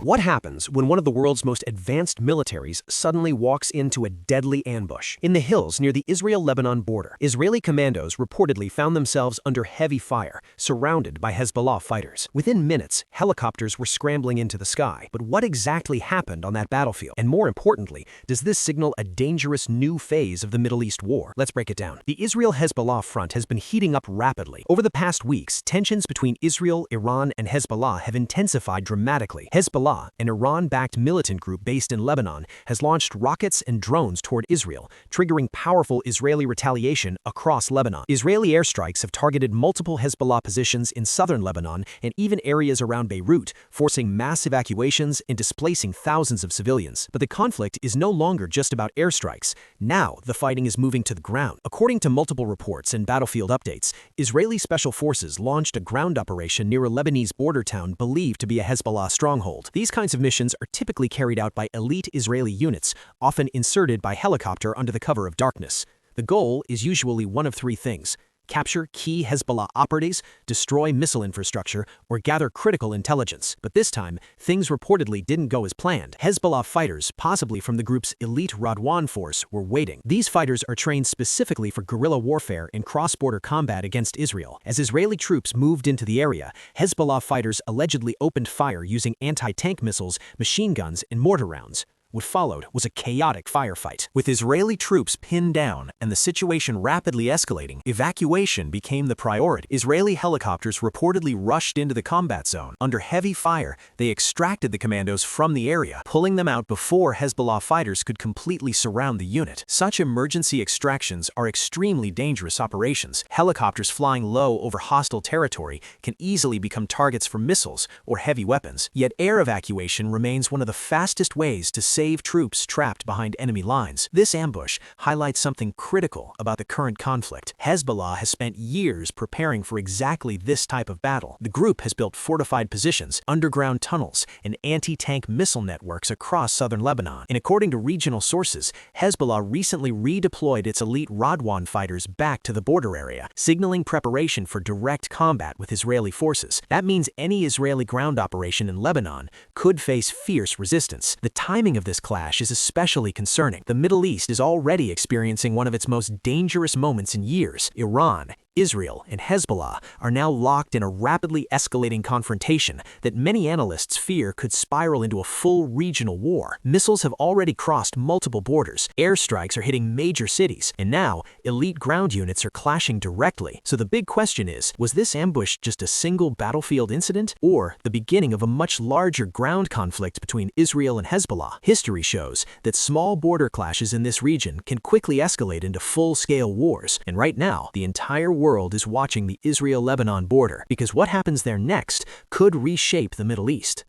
What happens when one of the world's most advanced militaries suddenly walks into a deadly ambush? In the hills near the Israel-Lebanon border, Israeli commandos reportedly found themselves under heavy fire, surrounded by Hezbollah fighters. Within minutes, helicopters were scrambling into the sky. But what exactly happened on that battlefield? And more importantly, does this signal a dangerous new phase of the Middle East war? Let's break it down. The Israel-Hezbollah front has been heating up rapidly. Over the past weeks, tensions between Israel, Iran, and Hezbollah have intensified dramatically. Hezbollah, an Iran-backed militant group based in Lebanon, has launched rockets and drones toward Israel, triggering powerful Israeli retaliation across Lebanon. Israeli airstrikes have targeted multiple Hezbollah positions in southern Lebanon and even areas around Beirut, forcing mass evacuations and displacing thousands of civilians. But the conflict is no longer just about airstrikes. Now, the fighting is moving to the ground. According to multiple reports and battlefield updates, Israeli special forces launched a ground operation near a Lebanese border town believed to be a Hezbollah stronghold. These kinds of missions are typically carried out by elite Israeli units, often inserted by helicopter under the cover of darkness. The goal is usually one of three things: capture key Hezbollah operatives, destroy missile infrastructure, or gather critical intelligence. But this time, things reportedly didn't go as planned. Hezbollah fighters, possibly from the group's elite Radwan force, were waiting. These fighters are trained specifically for guerrilla warfare and cross-border combat against Israel. As Israeli troops moved into the area, Hezbollah fighters allegedly opened fire using anti-tank missiles, machine guns, and mortar rounds. What followed was a chaotic firefight. With Israeli troops pinned down and the situation rapidly escalating, evacuation became the priority. Israeli helicopters reportedly rushed into the combat zone. Under heavy fire, they extracted the commandos from the area, pulling them out before Hezbollah fighters could completely surround the unit. Such emergency extractions are extremely dangerous operations. Helicopters flying low over hostile territory can easily become targets for missiles or heavy weapons. Yet air evacuation remains one of the fastest ways to save troops trapped behind enemy lines. This ambush highlights something critical about the current conflict. Hezbollah has spent years preparing for exactly this type of battle. The group has built fortified positions, underground tunnels, and anti-tank missile networks across southern Lebanon. And according to regional sources, Hezbollah recently redeployed its elite Radwan fighters back to the border area, signaling preparation for direct combat with Israeli forces. That means any Israeli ground operation in Lebanon could face fierce resistance. The timing of this clash is especially concerning. The Middle East is already experiencing one of its most dangerous moments in years. Iran, Israel, and Hezbollah are now locked in a rapidly escalating confrontation that many analysts fear could spiral into a full regional war. Missiles have already crossed multiple borders, airstrikes are hitting major cities, and now elite ground units are clashing directly. So the big question is, was this ambush just a single battlefield incident, or the beginning of a much larger ground conflict between Israel and Hezbollah? History shows that small border clashes in this region can quickly escalate into full-scale wars, and right now, the entire world is watching the Israel-Lebanon border, because what happens there next could reshape the Middle East.